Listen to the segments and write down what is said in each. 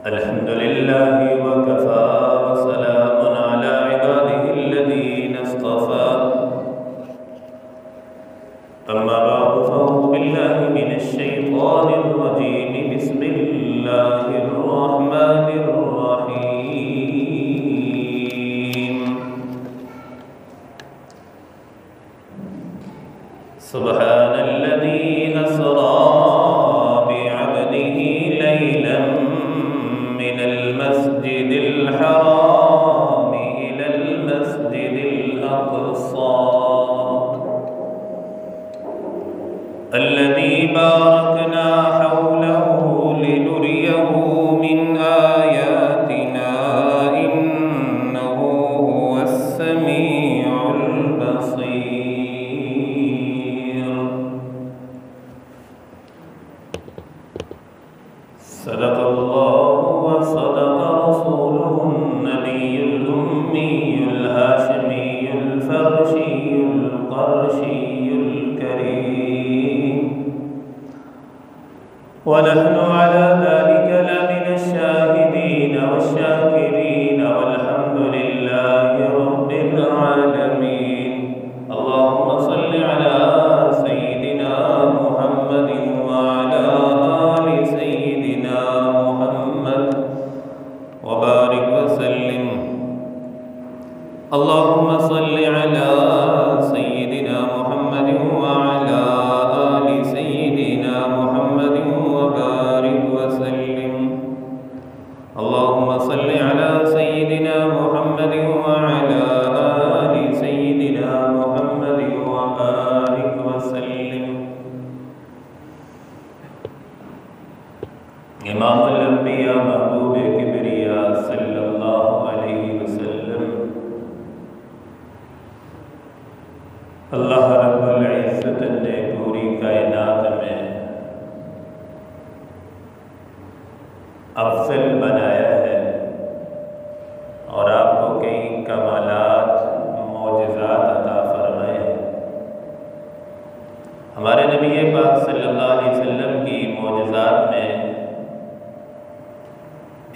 अल्हम्दुलिल्लाह वकफ़ा वसलामुन अला इबादिहिल्लज़ीना इस्तफ़ा अम्मा बअद फ़अऊज़ु बिल्लाहि मिनश शैतानिर रजीम बिस्मिल्लाहिर रहमानिर रहीम सुब्हानल्लज़ी अस्रा बिअब्दिही लैलन मिनल मस्जिदिल हराम इलल मस्जिदिल अक़सा अल्लज़ी बारकना हौलहु लिनुरियहु मिन आयातिना इन्नहु हुवस समीउल बसीर। सदक़ल्लाहु व सदक़ रसूलुहुन नबियुल उम्मियुल हाशिमियुल फ़र्शियुल क़रशियुल करीम व नहनु अला ज़ालिका लमिनश शाहिदीन वश्शाकिरीन वल्हम्दुलिल्लाहि रब्बिल आलमीन। अल्लाहुम्मा सल्लि अला सय्यिदिना मुहम्मदिन व अला आलि सय्यिदिना मुहम्मद व बारिक व सल्लिम। अल्लाहुम्मा सल्लि अला सय्यिदिना मुहम्मदिन व अला आलि सय्यिदिना मुहम्मदिन व बारिक व सल्लिम। अल्लाहुम्मा सल्लि अला सय्यिदिना मुहम्मदिन व अला आलि सय्यिदिना मुहम्मदिन व बारिक व सल्लिम। इमामुल अंबिया महबूबे किबरिया सल्लल्लाहु अलैहि वसल्लम अल्लाह रब्बुल इज़्ज़त ने पूरी कायनात में अफजल बनाया है और आपको कई कमालात मौजिज़ात अता फरमाए हैं। हमारे नबी पाक सल्लल्लाहु अलैहि वसल्लम की मौजिज़ात में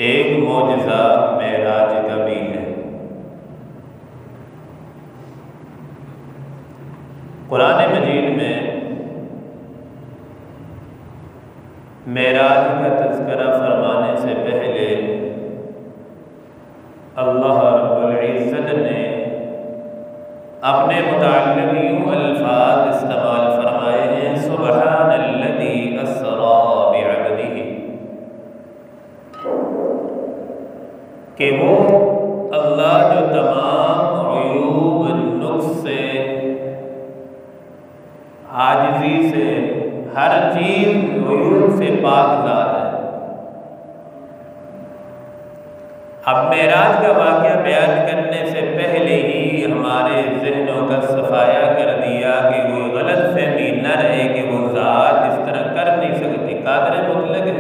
एक मौजिज़ा मेराज का भी है। कुरान मजीद में मेराज का तज़किरा फरमाने से पहले अल्लाह रब्बुल इज़्ज़त ने अपने मुताल्लिक़ यूं अल्फाज इस्तेमाल फरमाए हैं, सुब्हानल्लज़ी अस्रा बिअब्दिही, कि वो अल्लाह जो तमाम अयूब नुक्स से, आजिज़ी से, हर चीज़ अयूब से पाक ज़ात है। अब मेराज का वाक़या बयान करने से पहले ही हमारे ज़हनों का सफाया कर दिया कि कोई गलत फहमी न रहे कि वो ज़ात इस तरह कर नहीं सकती, कादिर मुतलक है।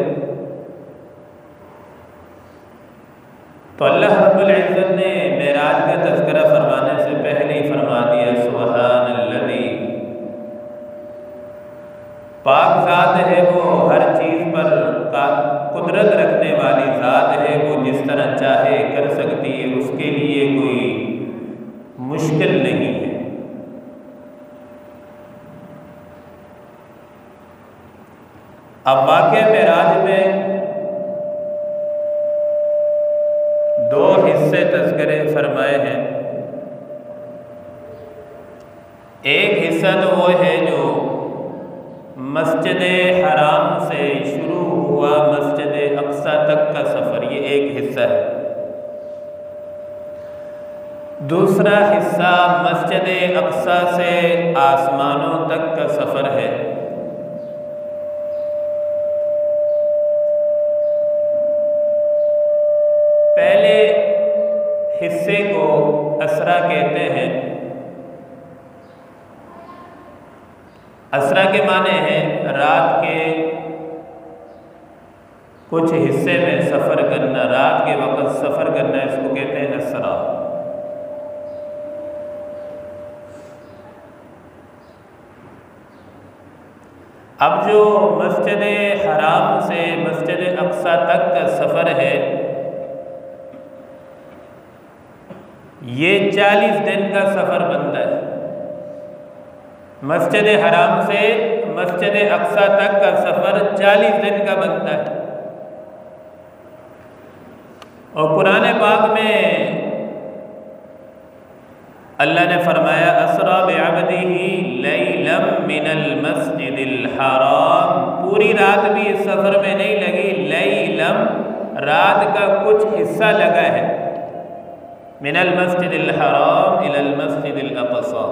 तो अल्लाह रब्बुल इज़्ज़त ने मेराज का तज़किरा फरमाने से पहले ही फरमा दिया, सुब्हानल्लज़ी, पाक ज़ात है वो, हर चीज़ पर कुदरत रखने वाली ज़ात है, वो जिस तरह चाहे कर सकती है, उसके लिए कोई मुश्किल नहीं है। अब वाक़या मेराज में दो हिस्से तज़किरे फरमाए हैं। एक हिस्सा तो वो है जो मस्जिद हराम से शुरू हुआ मस्जिद अक्सा तक का सफ़र, ये एक हिस्सा है। दूसरा हिस्सा मस्जिद अक्सा से आसमानों तक का सफ़र है। पहले हिस्से को असरा कहते हैं। असरा के माने हैं रात के कुछ हिस्से में सफ़र करना, रात के वक़्त सफ़र करना, इसको कहते हैं असरा। अब जो मस्जिद हराम से मस्जिद अक्सा तक का सफ़र है, ये 40 दिन का सफ़र बनता है। मस्जिद हराम से मस्जिद अक्सा तक का सफ़र 40 दिन का बनता है। और कुरान पाक में अल्लाह ने फरमाया असरा बिअब्दिही लैलम मिनल मस्जिदिल हराम, पूरी रात भी इस सफ़र में नहीं लगी, लैलम रात का कुछ हिस्सा लगा है, मिनल मस्जिदिल हराम इलल मस्जिदिल अक़सा।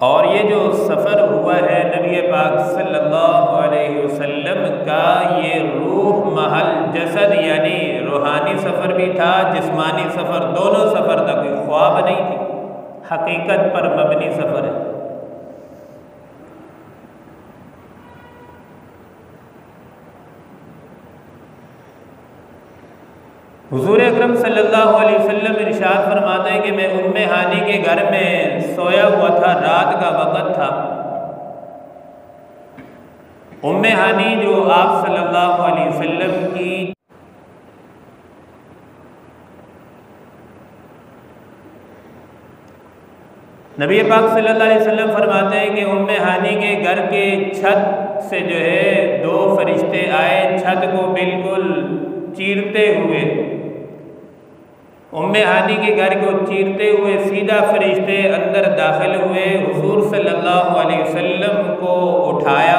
और ये जो सफ़र हुआ है नबी पाक सल्लल्लाहु अलैहि वसल्लम का, ये रूह महल जसद यानी रूहानी सफ़र भी था, जिस्मानी सफ़र, दोनों सफ़र था, कोई ख्वाब नहीं थी, हकीकत पर मबनी सफ़र है। हुज़ूर अकरम सल्लल्लाहु अलैहि वसल्लम इरशाद फरमाते हैं कि मैं उम्मे हानी के घर में सोया हुआ था, रात का वक़्त था। उम्मे हानी जो आप सल्लल्लाहु अलैहि वसल्लम की नबी पाक सल्लल्लाहु अलैहि वसल्लम फरमाते हैं कि उम्मे हानी के घर के छत से जो है 2 फरिश्ते आए, छत को बिल्कुल चीरते हुए, उम्मे हानी के घर को चीरते हुए सीधा फरिश्ते अंदर दाखिल हुए, हुजूर सल्लल्लाहु अलैहि वसल्लम को उठाया,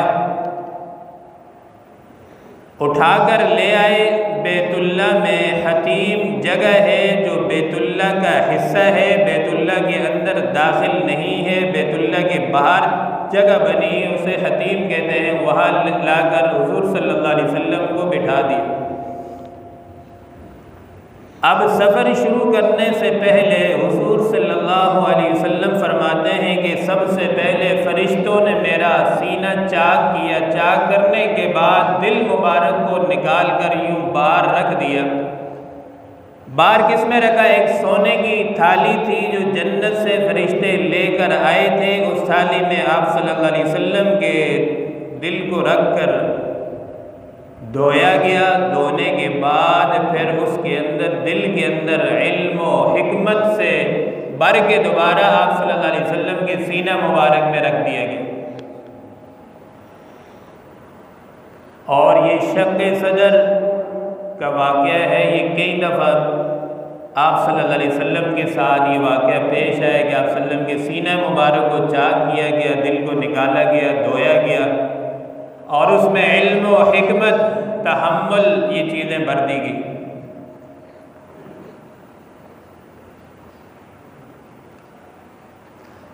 उठाकर ले आए। बैतुल्ला में हतीम जगह है जो बैतुल्ला का हिस्सा है, बैतुल्ला के अंदर दाखिल नहीं है, बैतुल्ला के बाहर जगह बनी, उसे हतीम कहते हैं, वहाँ लाकर हुजूर सल्लल्लाहु अलैहि वसल्लम को बिठा दिया। अब सफ़र शुरू करने से पहले हुजूर सल्लल्लाहु अलैहि वसल्लम फरमाते हैं कि सबसे पहले फरिश्तों ने मेरा सीना चाक किया, चाक करने के बाद दिल मुबारक को निकाल कर यूँ बाहर रख दिया। बाहर किस में रखा? एक सोने की थाली थी जो जन्नत से फरिश्ते लेकर आए थे, उस थाली में आप सल्लल्लाहु अलैहि वसल्लम के दिल को रख कर धोया गया। धोने के बाद फिर उसके अंदर, दिल के अंदर इल्म और हिकमत से भर के दोबारा आप सल्लल्लाहु अलैहि वसल्लम के सीना मुबारक में रख दिया गया। और ये शक़्क़े सदर का वाक़या है, ये कई दफ़ा आप सल्लल्लाहु अलैहि वसल्लम के साथ ये वाक़या पेश आया कि आप सल्लल्लाहु अलैहि वसल्लम के सीना मुबारक को चाक किया गया, दिल को निकाला गया, धोया गया और उसमें इल्म और हिकमत, तहम्मुल, ये चीज़ें भर दी गई।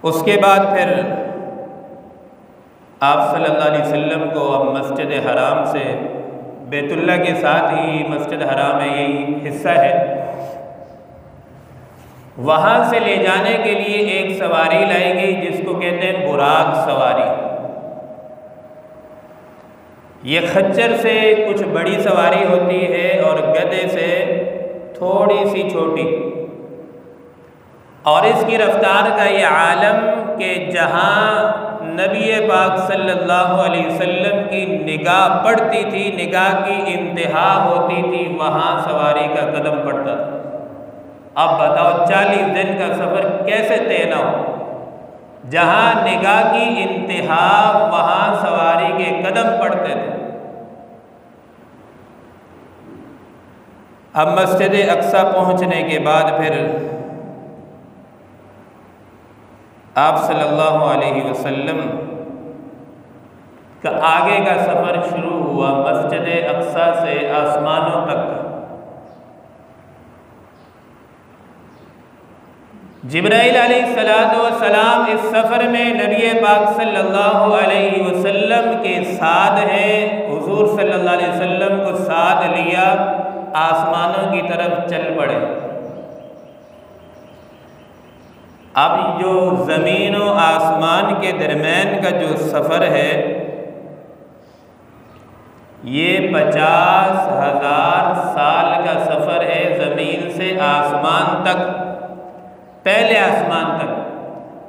उसके बाद फिर आप सल्लल्लाहु अलैहि वसल्लम को अब मस्जिद हराम से, बैतुल्ला के साथ ही मस्जिद हराम है, यही हिस्सा है, वहाँ से ले जाने के लिए एक सवारी लाई गई जिसको कहते हैं बुराक सवारी। ये खच्चर से कुछ बड़ी सवारी होती है और गधे से थोड़ी सी छोटी, और इसकी रफ्तार का ये आलम कि जहाँ नबी पाक सल्लल्लाहु अलैहि वसल्लम की निगाह पड़ती थी, निगाह की इंतहा होती थी, वहाँ सवारी का कदम पड़ता था। अब बताओ 40 दिन का सफ़र कैसे तय न हो? जहाँ निगाह की इंतहा वहाँ सवारी के कदम पड़ते थे। अब मस्जिद अक्सा पहुँचने के बाद फिर आप सल्लल्लाहु अलैहि वसल्लम का आगे का सफ़र शुरू हुआ, मस्जिद अक्सा से आसमानों तक। जिब्राइल अलैहिस्सलातु वस्सलाम इस सफ़र में नबी पाक सल्लल्लाहु अलैहि वसल्लम के साथ हैं। हुजूर सल्लल्लाहु अलैहि वसल्लम को साथ लिया, आसमानों की तरफ चल पड़े। अब जो ज़मीन और आसमान के दरमियान का जो सफ़र है, ये 50,000 साल का सफ़र है, ज़मीन से आसमान तक, पहले आसमान तक,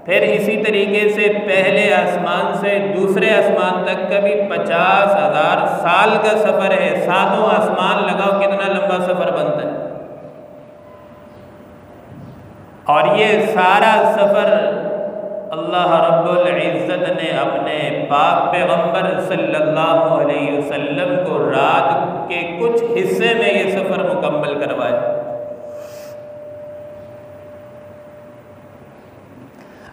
फिर इसी तरीके से पहले आसमान से दूसरे आसमान तक का भी 50,000 साल का सफ़र है। 7 आसमान लगाओ कितना लंबा सफ़र बनता है। और ये सारा सफ़र अल्लाह रब्बुल इज़्ज़त ने अपने पाक पैगम्बर सल्लल्लाहु अलैहि वसल्लम को रात के कुछ हिस्से में ये सफ़र मुकम्मल करवाया।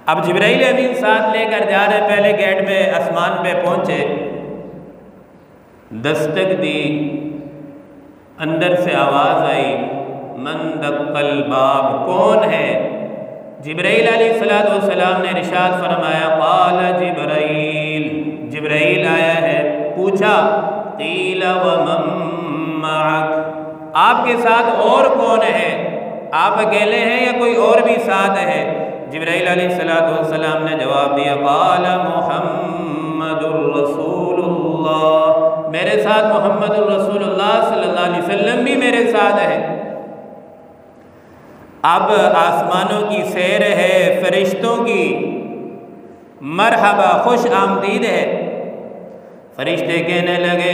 अब जिब्राइल अमीन साथ लेकर जा रहे, पहले गेट पे आसमान पे पहुंचे, दस्तक दी, अंदर से आवाज़ आई, मन दक्कल बाब, कौन है? जिब्राइल अलैहिस्सलाम ने इरशाद फरमाया, क़ाल जिब्राइल, जिब्राइल आया है। पूछा, क़ील व मम मअक, आपके साथ और कौन है? आप अकेले हैं या कोई और भी साथ है? जिब्राइल अलैहिस्सलाम ने जवाब दिया, क़ाल मुहम्मदुर रसूलुल्लाह, मेरे साथ मुहम्मदुर रसूलुल्लाह सल्लल्लाहु अलैहि वसल्लम भी मेरे साथ है। अब आसमानों की सैर है, फरिश्तों की मरहबा, खुश आमदीद है। फरिश्ते कहने लगे,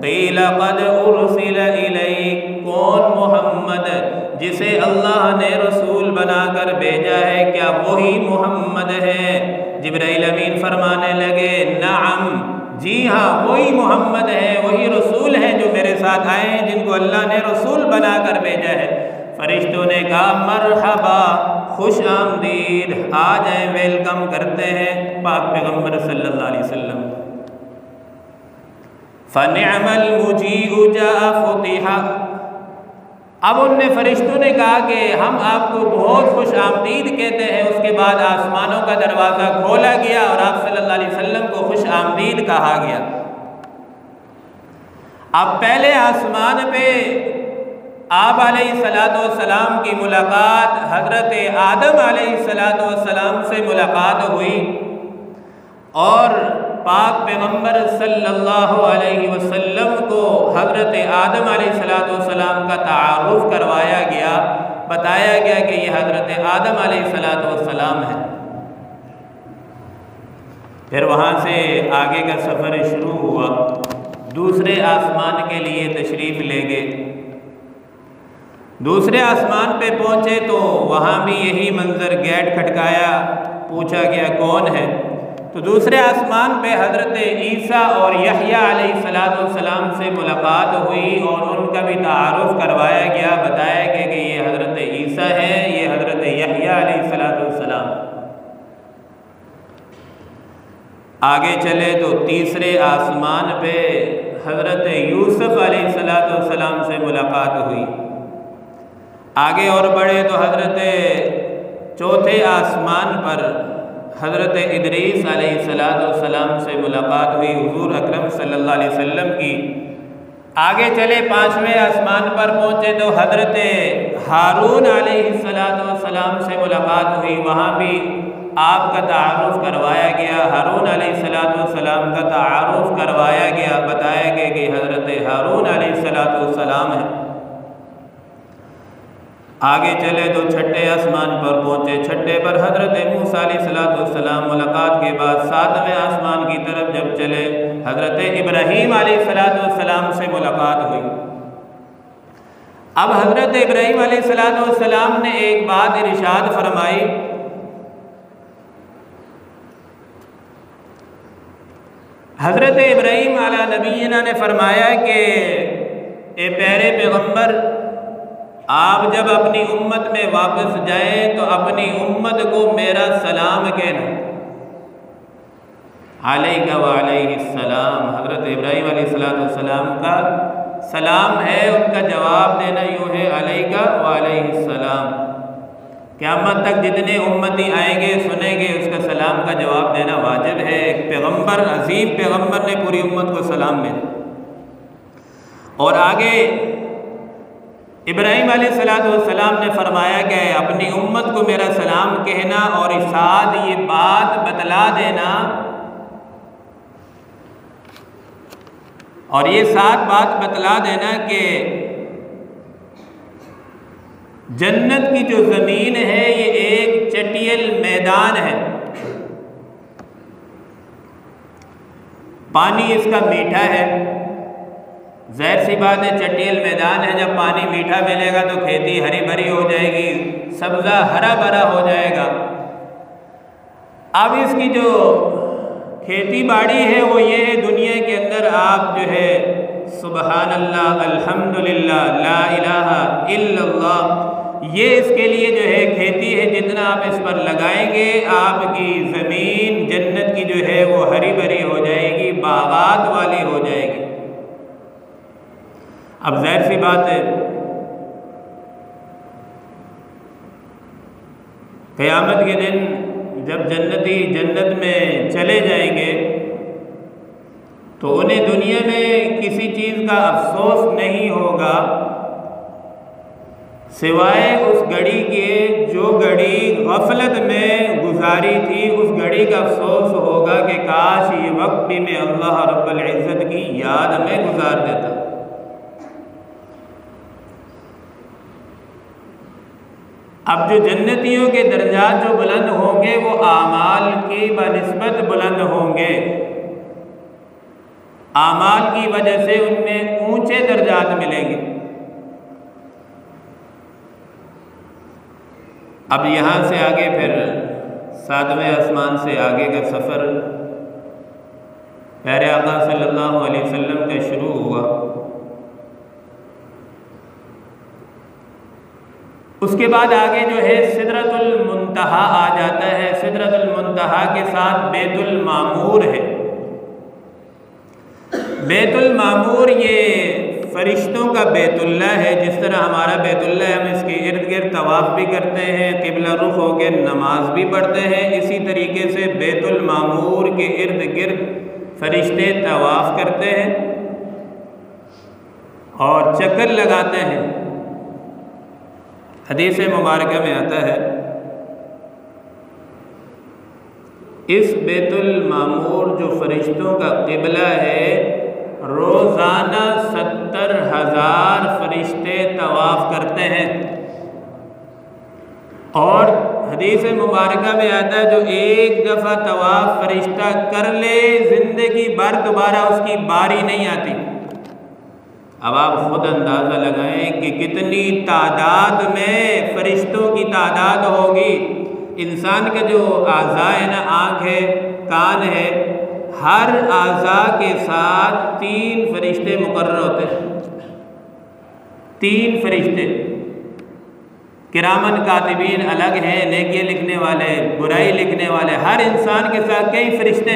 क़ील क़द उरसिल इलैक, कौन मोहम्मद जिसे अल्लाह ने रसूल बनाकर भेजा है, क्या वही मोहम्मद है? जिब्राइल अमीन फरमाने लगे, नअम, जी हाँ वही मोहम्मद है, वही रसूल हैं जो मेरे साथ आए हैं, जिनको अल्लाह ने रसूल बनाकर भेजा है। फरिश्तों ने कहा, मरहबा, खुश आमदीद, आ जाए, वेलकम करते हैं पाक पैगम्बर सल्लल्लाहु अलैहि वसल्लम। फ़निअमल मुजीउ जाअ फुतिहा, अब उनने फरिश्तों ने कहा कि हम आपको बहुत खुश आमदीद कहते हैं। उसके बाद आसमानों का दरवाज़ा खोला गया और आप सल्लल्लाहु अलैहि वसल्लम को खुश आमदीद कहा गया। अब पहले आसमान पे आप अलैहिस्सलाम की मुलाकात हज़रत आदम अलैहिस्सलाम से मुलाकात हुई और पाक पैगम्बर सल्लल्लाहु अलैहि वसल्लम को हज़रत आदम अलैहिस्सलाम का तारुफ करवाया गया, बताया गया कि ये हज़रत आदम अलैहिस्सलाम है। फिर वहाँ से आगे का सफ़र शुरू हुआ, दूसरे आसमान के लिए तशरीफ़ ले गए। दूसरे आसमान पे पहुँचे तो वहाँ भी यही मंज़र, गेट खटकाया, पूछा गया कौन है? तो दूसरे आसमान पे हज़रत ईसा और यहया अलैहिस्सलाम से मुलाकात हुई और उनका भी तारुफ करवाया गया, बताया गया कि ये हज़रत ईसा है, ये हज़रत यहया अलैहिस्सलाम। आगे चले तो तीसरे आसमान पे हज़रत यूसुफ अलैहिस्सलाम से मुलाकात हुई। आगे और बढ़े तो हज़रत चौथे आसमान पर हज़रत इदरीस अलैहिस्सलाम से मुलाकात हुई, हुज़ूर अकरम सल्लल्लाहु अलैहि वसल्लम की। आगे चले पाँचवें आसमान पर पहुँचे तो हज़रत हारून अलैहिस्सलाम से मुलाकात हुई, वहाँ भी आपका तारुफ करवाया गया, हारून अलैहिस्सलाम का तारुफ करवाया गया, बताया गया कि हज़रत हारून अलैहिस्सलाम है। आगे चले तो छठे आसमान पर पहुँचे, छठे पर हज़रत मूसा अलैहिस्सलाम। मुलाकात के बाद सातवें आसमान की तरफ जब चले, हज़रत इब्राहीम अलैहिस्सलाम से मुलाकात हुई। अब हज़रत इब्राहीम अलैहिस्सलाम ने एक बात इरशाद फरमाई, हज़रत इब्राहीम अला नबीना ने फरमाया कि ए प्यारे पैगम्बर, आप जब अपनी उम्मत में वापस जाएं तो अपनी उम्मत को मेरा सलाम कहना। अलैका व अलैहिस्सलाम, हज़रत इब्राहीम अलैहिस्सलाम का सलाम है, उनका जवाब देना यूँ है अलैका व अलैहिस्सलाम। क़यामत तक जितने उम्मती आएंगे सुनेंगे, उसका सलाम का जवाब देना वाजिब है। एक पैगम्बर, अजीम पैगम्बर ने पूरी उम्मत को सलाम भेजा। और आगे इब्राहीम अलैहिस्सलाम ने फरमाया कि अपनी उम्मत को मेरा सलाम कहना और साथ ये बात बतला देना, और ये साथ बात बतला देना कि जन्नत की जो ज़मीन है ये एक चटियल मैदान है, पानी इसका मीठा है। ज़ाहिर सी बात है, चटियल मैदान है, जब पानी मीठा मिलेगा तो खेती हरी भरी हो जाएगी, सब्ज़ा हरा भरा हो जाएगा। अब इसकी जो खेती बाड़ी है वो ये है, दुनिया के अंदर आप जो है सुबहान अल्लाह, अल्हम्दुलिल्लाह, ला इलाहा इल्लल्लाह, ये इसके लिए जो है खेती है। जितना आप इस पर लगाएंगे आपकी ज़मीन जन्नत की जो है वो हरी भरी हो जाएगी, बागात वाली हो जाएगी। अब ज़ाहिर सी बात है, क़यामत के दिन जब जन्नती जन्नत में चले जाएंगे तो उन्हें दुनिया में किसी चीज़ का अफसोस नहीं होगा सिवाय उस घड़ी के जो घड़ी गफलत में गुजारी थी। उस घड़ी का अफसोस होगा कि काश ये वक्त भी मैं अल्लाह रब्बुल इज़्ज़त की याद में गुजार देता। अब जो जन्नतियों के दर्जात जो बुलंद होंगे वो आमाल की बनिस्बत बुलंद होंगे, आमाल की वजह से उनमें ऊंचे दर्जात मिलेंगे। अब यहाँ से आगे फिर 7वें आसमान से आगे का सफ़र प्यारे आका सल्लल्लाहु अलैहि वसल्लम का शुरू हुआ। उसके बाद आगे जो है सिदरतुल मुंतहा आ जाता है। सिदरतुल मुंतहा के साथ बैतुल मामूर है। बैतुल मामूर ये फरिश्तों का बैतुल्ला है। जिस तरह हमारा बैतुल्ला है, हम इसके इर्द गिर्द तवाफ़ भी करते हैं, क़िबला रुख होकर नमाज भी पढ़ते हैं। इसी तरीके से बैतुल मामूर के इर्द गिर्द फरिश्ते तवाफ़ करते हैं और चक्कर लगाते हैं। हदीस मुबारक में आता है, इस बैतुल मामूर जो फरिश्तों का क़िबला है, रोज़ाना 70,000 फरिश्ते तवाफ़ करते हैं। और हदीस मुबारक में आता है, जो एक दफ़ा तवाफ़ फरिश्ता कर ले ज़िंदगी भर दोबारा उसकी बारी नहीं आती। अब आप खुद अंदाज़ा लगाएं कि कितनी तादाद में फरिश्तों की तादाद होगी। इंसान का जो आज़ा है ना, आँख है, कान है, हर आज़ा के साथ 3 फरिश्ते मुकर्रर होते हैं। 3 फरिश्ते किरामन कातिबीन अलग हैं, नेकियां लिखने वाले, बुराई लिखने वाले। हर इंसान के साथ कई फरिश्ते।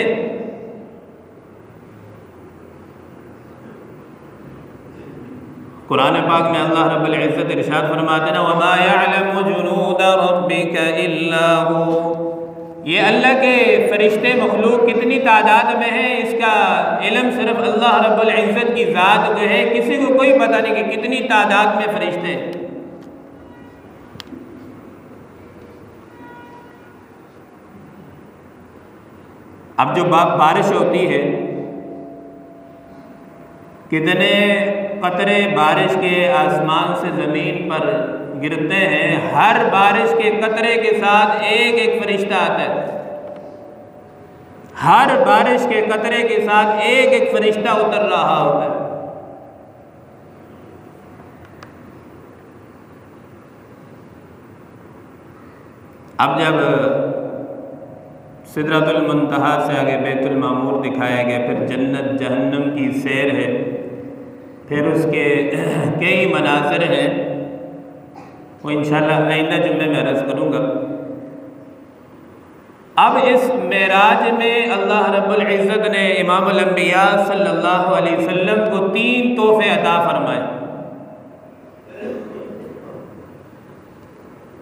कुरान पाक में अल्लाह रब्बुल इज़्ज़त इरशाद फरमाते हैं, वमा यअलमु जुनूद रब्बिका इल्ला हू। ये अल्लाह के फरिश्ते मखलूक कितनी तादाद में है, इसका इल्म सिर्फ अल्लाह रब्बुल इज़्ज़त की ज़ात को है। किसी को कोई पता नहीं कि कितनी तादाद में फरिश्ते हैं। अब जो बारिश होती है, कितने कतरे बारिश के आसमान से ज़मीन पर गिरते हैं। हर बारिश के कतरे के साथ एक एक फरिश्ता आता है। हर बारिश के कतरे के साथ एक एक फरिश्ता उतर रहा होता है। अब जब सिदरतुल मुंतहा से आगे बैतुल मामूर दिखाया गया, फिर जन्नत जहन्नम की सैर है, फिर उसके कई मनाज़िर हैं, वो इंशाअल्लाह आइंदा जुम्मे में अर्ज़ करूँगा। अब इस मेराज में अल्लाह रब्बुल इज़्ज़त ने इमामुल अंबिया सल्लल्लाहु अलैहि वसल्लम को 3 तोहफ़े अता फरमाए।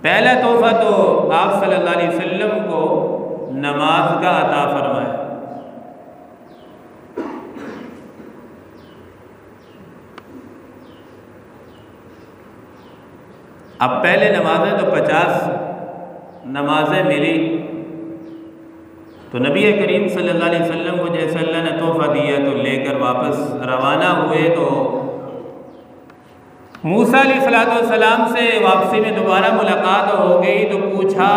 पहला तोहफ़ा तो आप सल्लल्लाहु अलैहि वसल्लम को नमाज का अता फरमाया। अब पहले नमाज़ें तो 50 नमाज़ें मिली, तो नबी करीम सल्लल्लाहु अलैहि वसल्लम को जैसे अल्लाह ने तोहफ़ा दिया तो लेकर वापस रवाना हुए। तो मूसा अलैहिस्सलाम से वापसी में दोबारा मुलाकात हो गई, तो पूछा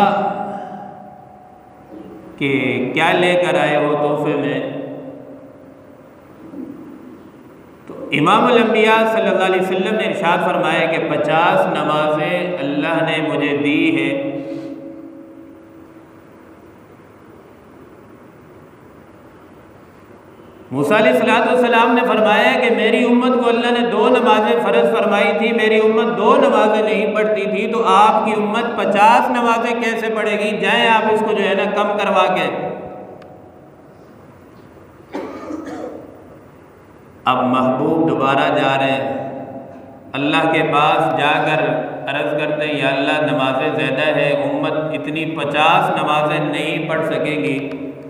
कि क्या लेकर आए हो तोहफे में। तो इमामुल अंबिया सल्लल्लाहु अलैहि वसल्लम ने इरशाद फरमाया कि 50 नमाजें अल्लाह ने मुझे दी है। मूसा अलैहिस्सलाम ने फरमाया कि मेरी उम्मत को अल्लाह ने 2 नमाजें फ़र्ज फरमाई थी, मेरी उम्मत 2 नमाजें नहीं पढ़ती थी, तो आपकी उम्मत 50 नमाजें कैसे पढ़ेगी। जाएं आप इसको जो है ना कम करवा के। अब महबूब दोबारा जा रहे हैं अल्लाह के पास, जाकर अर्ज़ करते हैं या अल्लाह नमाजें ज़्यादा है, उम्मत इतनी 50 नमाजें नहीं पढ़ सकेगी,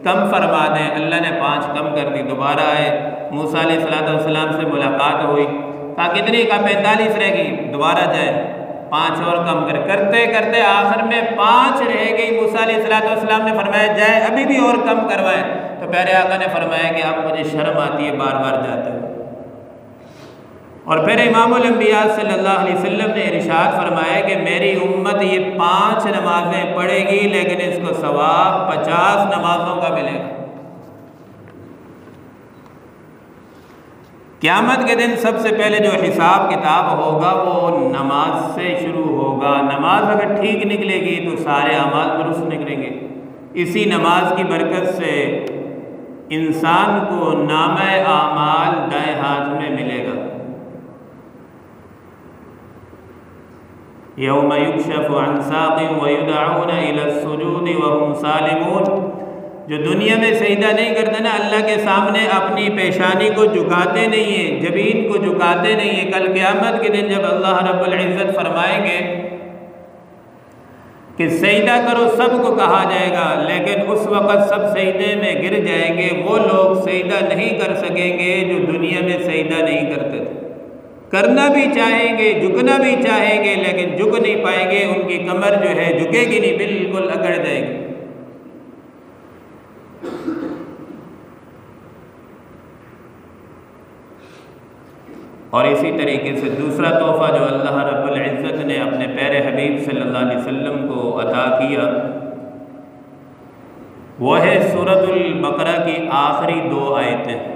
कम फरमा दें। अल्लाह ने 5 कम कर दी। दोबारा आए, मूसा अलैहिस्सलाम से मुलाकात हुई, कहा कितनी, का 45 रहेगी। दोबारा जाए, 5 और कम करते करते आखिर में 5 रह गई। मूसा अलैहिस्सलाम ने फरमाया जाए अभी भी और कम करवाएं। तो प्यारे आका ने फरमाया कि अब मुझे शर्म आती है बार बार जाते हुए। और फिर इमामुल अंबिया सल्लल्लाहु अलैहि वसल्लम ने इरशाद फरमाया कि मेरी उम्मत ये 5 नमाजें पढ़ेगी, लेकिन इसको सवाब 50 नमाजों का मिलेगा। क़यामत के दिन सबसे पहले जो हिसाब किताब होगा वो नमाज से शुरू होगा। नमाज अगर ठीक निकलेगी तो सारे अमाल दुरुस्त निकलेंगे। इसी नमाज की बरकत से इंसान को नामे आमाल दाएं हाथ में मिलेगा। यौम युक्शफ़ु अन साक़िन व युदअऊन इला सुजूद व हुम सालिमून। जो दुनिया में सजदा नहीं करते ना, अल्लाह के सामने अपनी पेशानी को झुकाते नहीं है, जबीन को झुकाते नहीं है, कल क़यामत के दिन जब अल्लाह रब्बुल इज़्ज़त फरमाएंगे कि सजदा करो, सबको कहा जाएगा, लेकिन उस वक़्त सब सजदे में गिर जाएंगे। वो लोग सजदा नहीं कर सकेंगे जो दुनिया में सजदा नहीं करते थे। करना भी चाहेंगे, झुकना भी चाहेंगे, लेकिन झुक नहीं पाएंगे। उनकी कमर जो है झुकेगी नहीं, बिल्कुल अकड़ जाएगी। और इसी तरीके से दूसरा तोहफ़ा जो अल्लाह रब्बुल इज़्ज़त ने अपने प्यारे हबीब सल्लल्लाहु अलैहि वसल्लम को अता किया वो है सूरतुल बकरा की आखिरी 2 आयतें।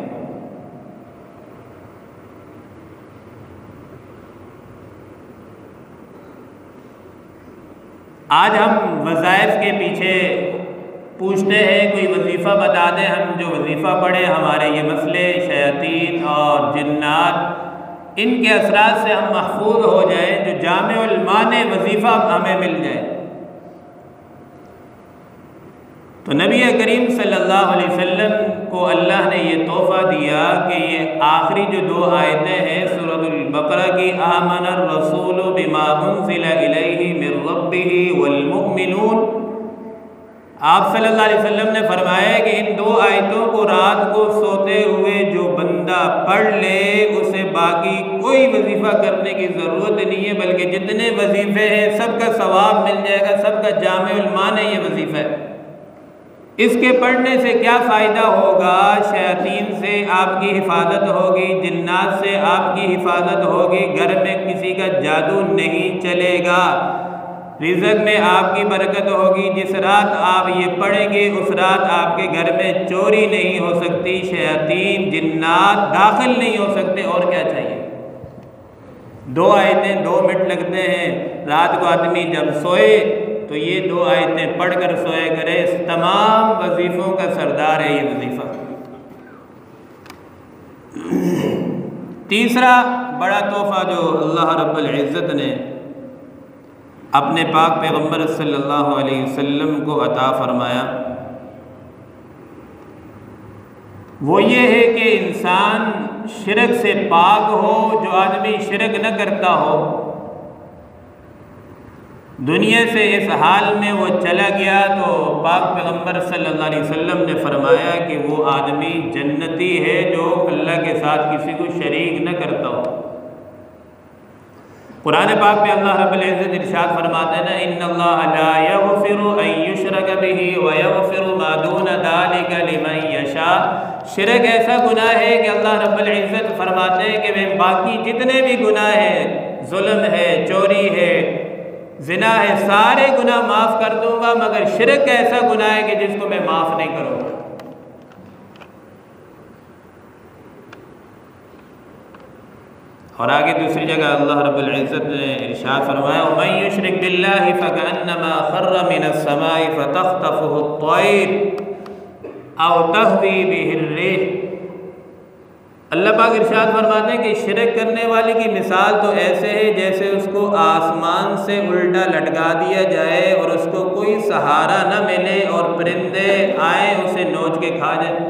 आज हम वज़ाइफ के पीछे पूछते हैं, कोई वजीफ़ा बता दें, हम जो वजीफ़ा पढ़े हमारे ये मसले शयातीन और जिन्नात इनके असरात से हम महफूज हो जाएं, जो जामिउल माने वजीफ़ा हमें मिल जाए। तो नबी करीम सल्लल्लाहु अलैहि वसल्लम को अल्लाह ने ये तोहफ़ा दिया कि ये आखिरी जो 2 आयतें हैं सूरतुल बकरा की, आमनर रसूलु बिमा उनज़िला इलैहि मिर रब्बिही वल मुमिनून। आप सल्लल्लाहु अलैहि वसल्लम ने फरमाया कि इन 2 आयतों को रात को सोते हुए जो बंदा पढ़ ले उसे बाकी कोई वजीफ़ा करने की ज़रूरत नहीं है, बल्कि जितने वजीफ़े हैं सबका सवाब मिल जाएगा, सबका जामिउल माने ये वजीफ़ा है। इसके पढ़ने से क्या फ़ायदा होगा? शयातीन से आपकी हिफाजत होगी, जिन्नात से आपकी हिफाजत होगी, घर में किसी का जादू नहीं चलेगा, रिज़्क़ में आपकी बरकत होगी। जिस रात आप ये पढ़ेंगे उस रात आपके घर में चोरी नहीं हो सकती, शयातीन जिन्नात दाखिल नहीं हो सकते। और क्या चाहिए? 2 आयतें 2 मिनट लगते हैं। रात को आदमी जब सोए तो ये 2 आयतें पढ़कर सोया करे। इस तमाम वजीफ़ों का सरदार है ये वजीफ़ा। तीसरा बड़ा तोहफ़ा जो अल्लाह रब्बुल इज़्ज़त ने अपने पाक पैगम्बर सल्लल्लाहु अलैहि वसल्लम को अता फ़रमाया वो ये है कि इंसान शिरक से पाक हो। जो आदमी शिरक न करता हो, दुनिया से इस हाल में वो चला गया, तो पाक पैगम्बर सल्लल्लाहु अलैहि वसल्लम ने फरमाया कि वो आदमी जन्नती है जो अल्लाह के साथ किसी को शरीक न करता हो। कुरान पाक में अल्लाह रब्बुल इज़्ज़त इरशाद फरमाते हैं ना, इन्नल्लाह ला यग़फ़िरु अन युशरक बिही व यग़फ़िरु मा दून ज़ालिका लिमन यशा। शिरक ऐसा गुनाह है कि अल्लाह रब्बुल इज़्ज़त फरमाते हैं कि वे बाकी जितने भी गुनाह हैं, जुल्म है, चोरी है, ज़िना है, सारे गुनाह माफ़ कर दूंगा, मगर शिरक ऐसा गुनाह है कि जिसको मैं माफ़ नहीं करूँगा। और आगे दूसरी जगह अल्लाह रब्बुल इज़्ज़त ने इरशाद फरमाया, मन युशरिक बिल्लाहि फकअन्नमा खर्र मिनस समाई फतख्तफुहु अत-तैर औ तहवी बिहिर रिह। अल्लाह पाक इरशाद फरमाते हैं कि शिरक करने वाले की मिसाल तो ऐसे है जैसे उसको आसमान से उल्टा लटका दिया जाए और उसको कोई सहारा न मिले और परिंदे आए उसे नोच के खा जाए।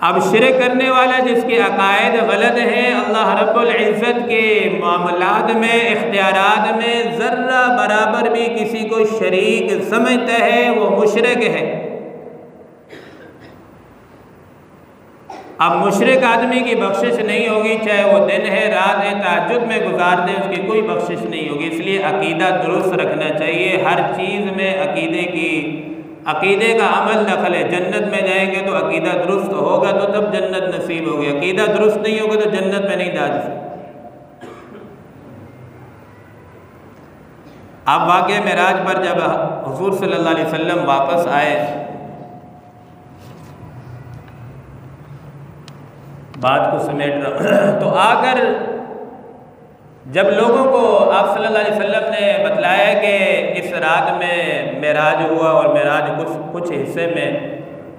अब शिरक करने वाला जिसके अकायद गलत हैं, अल्लाह रब्बुल इज़्ज़त के मामलात में, इख्तियारात में ज़र्रा बराबर भी किसी को शरीक समझता है, वो मुशरिक है। अब मुशरिक आदमी की बख्शिश नहीं होगी, चाहे वो दिन है रात है तहज्जुद में गुजार दे, उसकी कोई बख्शिश नहीं होगी। इसलिए अकीदा दुरुस्त रखना चाहिए। हर चीज़ में अकीदे का अमल दखल है। जन्नत में जाएंगे तो अकीदा दुरुस्त होगा तो तब जन्नत नसीब होगी, अकीदा दुरुस्त नहीं होगा तो जन्नत में नहीं जा सकते। अब वाक़या मेराज पर जब हुज़ूर सल्लल्लाहु अलैहि वसल्लम वापस आए, बात को समेट रहा तो आकर जब लोगों को आप सल्लल्लाहु अलैहि वसल्लम ने बतलाया कि इस रात में मेराज हुआ और मेराज कुछ हिस्से में,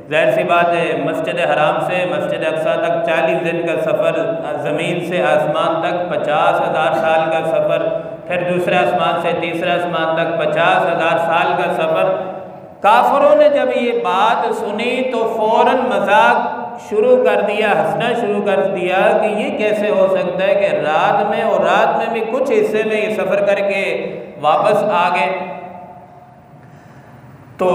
ज़ाहिर सी बात है, मस्जिद हराम से मस्जिद अक्सा तक 40 दिन का सफ़र, ज़मीन से आसमान तक 50,000 साल का सफ़र, फिर दूसरे आसमान से तीसरे आसमान तक 50,000 साल का सफ़र। काफिरों ने जब ये बात सुनी तो फ़ौरन मजाक शुरू कर दिया, हंसना शुरू कर दिया कि ये कैसे हो सकता है कि रात में भी कुछ हिस्से में ये सफ़र करके वापस आ गए। तो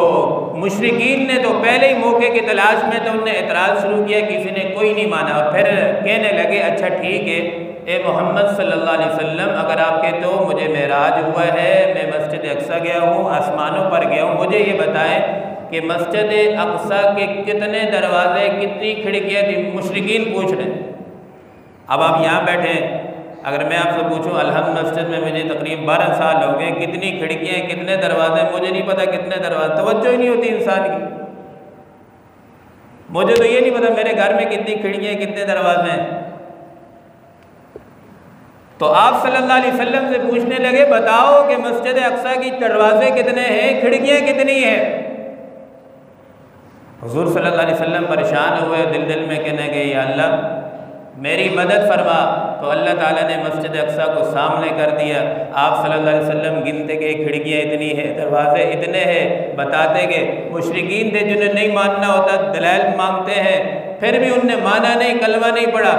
मुशरिकीन ने तो पहले ही मौके की तलाश में तो उन्होंने एतराज़ शुरू किया, किसी ने कोई नहीं माना। और फिर कहने लगे, अच्छा ठीक है ए मोहम्मद सल्लल्लाहु अलैहि वसल्लम, अगर आप कहते हो मुझे मेराज हुआ है, मैं मस्जिद अक्सा गया हूँ, आसमानों पर गया हूँ, मुझे ये बताएं कि मस्जिद अक्सा के कितने दरवाजे, कितनी खिड़कियाँ थी। मुशरिकीन पूछ रहे। अब आप यहाँ बैठे, अगर मैं आपसे पूछूं अलहम्द मस्जिद में मुझे तकरीबन 12 साल हो गए, कितनी खिड़कियाँ, कितने दरवाजे, मुझे नहीं पता कितने दरवाजे, तवज्जो ही नहीं होती इंसान की। मुझे तो ये नहीं पता मेरे घर में कितनी खिड़कियाँ, कितने दरवाजे हैं। तो आप सल्लल्लाहु अलैहि वसल्लम से पूछने लगे, बताओ कि मस्जिद अक्सा की दरवाजे कितने हैं, खिड़कियाँ कितनी हैं। हुज़ूर सल्लल्लाहु अलैहि वसल्लम परेशान हुए, दिल में कहने गए, या अल्लाह मेरी मदद फरमा। तो अल्लाह ताला ने मस्जिद अक्सा को सामने कर दिया। आप सल्लल्लाहु अलैहि वसल्लम गिनते गए, खिड़कियाँ इतनी है, दरवाजे इतने हैं, बताते गए। मुशरिकीन थे जिन्हें नहीं मानना होता, दलाइल मांगते हैं, फिर भी उनने माना नहीं, कलमा नहीं पढ़ा।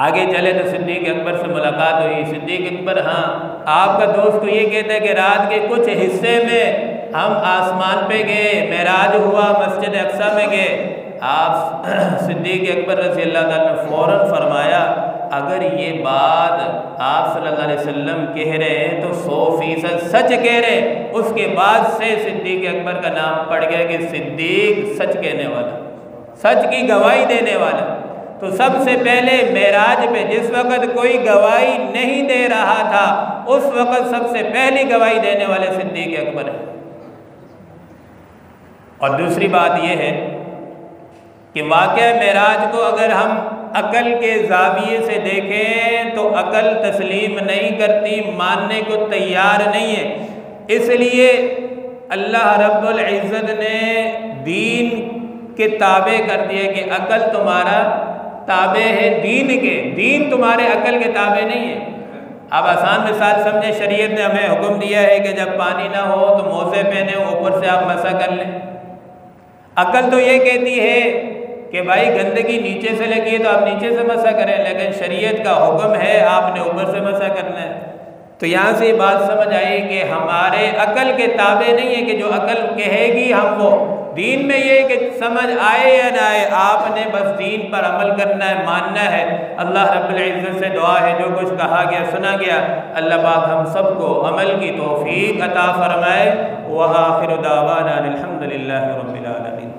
आगे चले तो सिद्दीक़ अकबर से मुलाकात हुई। सिद्दीक़ अकबर, हाँ आपका दोस्त तो ये कहता है कि रात के कुछ हिस्से में हम आसमान पे गए, मेराज हुआ, मस्जिद अक्सा में गए। आप सिद्दीक़ अकबर रज़ी अल्लाह ताला ने फ़ौरन फरमाया, अगर ये बात आप सल्लल्लाहु अलैहि वसल्लम कह रहे हैं तो 100% सच कह रहे हैं। उसके बाद से सिद्दीक़ अकबर का नाम पड़ गया कि सिद्दीक़ सच कहने वाला, सच की गवाही देने वाला। तो सबसे पहले मेराज पे जिस वक़्त कोई गवाही नहीं दे रहा था, उस वक़्त सबसे पहली गवाही देने वाले सिद्दीक़ अकबर है। और दूसरी बात यह है कि वाक़या मेराज को अगर हम अकल के ज़ाविये से देखें तो अकल तस्लीम नहीं करती, मानने को तैयार नहीं है। इसलिए अल्लाह रब्बुल इज़्ज़त ने दीन के ताबे कर दिए कि अकल तुम्हारा ताबे है दीन के, दीन तुम्हारे अकल के ताबे नहीं है। अब आसान मिसाल समझे, शरीयत ने हमें हुक्म दिया है कि जब पानी ना हो तो मोज़े पहने, ऊपर से आप मसा कर लें। अकल तो ये कहती है कि भाई गंदगी नीचे से लगी है तो आप नीचे से मसा करें, लेकिन शरीयत का हुक्म है आपने ऊपर से मसा करना है। तो यहाँ से बात समझ आई कि हमारे अकल के ताबे नहीं है कि जो अकल कहेगी हम वो। दीन में ये कि समझ आए या ना आए, आपने बस दीन पर अमल करना है, मानना है। अल्लाह रब्बुल इज़्ज़त से दुआ है, जो कुछ कहा गया सुना गया, अल्लाह पाक हम सबको अमल की तौफीक अता फरमाए। व आखिरु दावाना अल्हम्दुलिल्लाहि रब्बिल आलमीन।